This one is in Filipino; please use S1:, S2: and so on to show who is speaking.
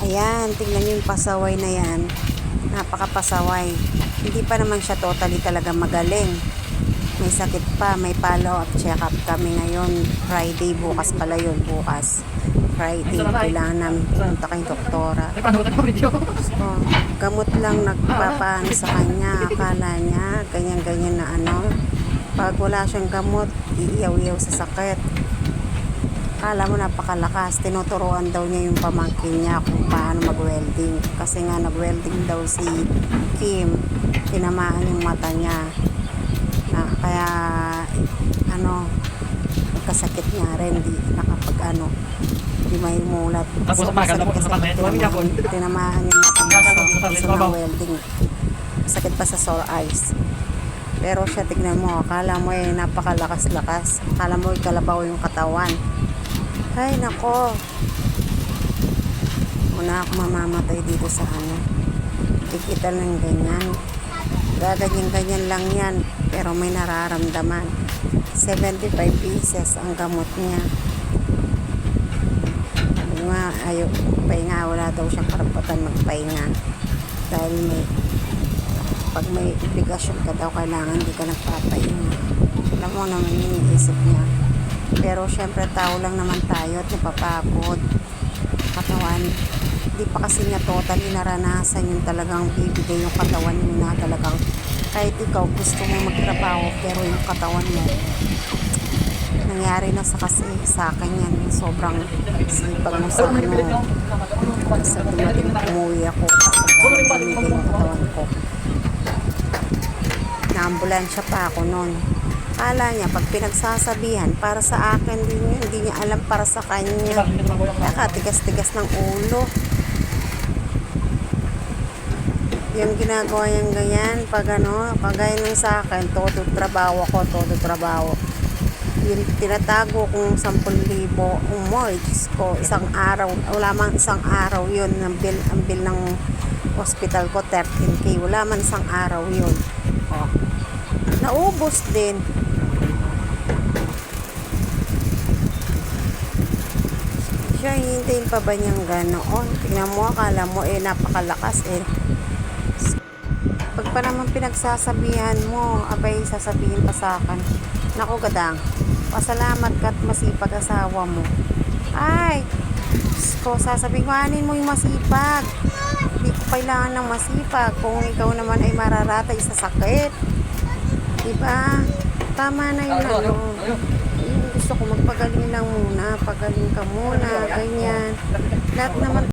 S1: Ayan, tingnan nyo yung pasaway na yan. Napakapasaway. Hindi pa naman siya totally talaga magaling. May sakit pa, may follow-up check-up kami ngayon. Friday, bukas pala yun, bukas. Friday, kailangan namin pumunta kay doktora. So, gamot lang nagpapaano sa kanya. Akala niya, ganyan-ganyan na ano. Pag wala siyang gamot, iiyaw-iyaw sa sakit. Akala mo napakalakas. Tinuturuan daw niya yung pamangkin niya kung paano mag-welding. Kasi nga nag-welding daw si Kim. Tinamaan yung mata niya. Kaya ano, kasakit niya rin. Di nakapag ano, di may mulat. So, kasakit tinamaan yung mata niya. So, welding. Sakit pa sa sore eyes. Pero siya, tignan mo, akala mo napakalakas-lakas. Akala mo kalabaw yung katawan. Ay, nako. Muna ako mamamatay dito sa ano. Kikita ng ganyan. Gaganyan-ganyan lang yan. Pero may nararamdaman. 75 pieces ang gamot niya. Sabi nga, pahinga. Wala daw siyang karapatan magpahinga. Dahil pag may obligasyon ka daw, kailangan hindi ka nagpapahinga. Alam mo naman yung iniisip niya. Pero syempre tao lang naman tayo at napapagod katawan. Hindi pa kasi niya totally naranasan yung talagang bibigay yung katawan mo na talagang kahit ikaw gusto mo magtrabaho pero yung katawan mo nangyari na sa akin yan. Sobrang sipag mo sa ano, sa dumating umuwi ako tapos bumigay yung katawan ko. Na-ambulansya pa ako noon. Kala niya, pag pinagsasabihan, para sa akin din yun, hindi niya alam para sa kanya. Nakatigas-tigas ng ulo. Yung ginagawa niyang ganyan, pag gaya ng sa akin, todo trabaho ako, todo trabaho. Yung tinatago kong 10,000, Diyos ko, isang araw, wala man isang araw yun, ang bill ng hospital ko, 13K, wala man isang araw yun. Oh. Naubos din. Siya, hintayin pa ba niyang ganoon? Tingnan mo, akala mo napakalakas Pag pa naman pinagsasabihan mo, abay sasabihin pa sa akin, naku gadang, pasalamat ka at masipag asawa mo. Ay, ko sasabihin, kuhanin mo yung masipag. Hindi ko kailangan ng masipag. Kung ikaw naman ay mararatay sa sakit, diba? Tama na yun yung gusto ko, magpagaling lang muna. Pagaling ka muna, ganyan. Lahat naman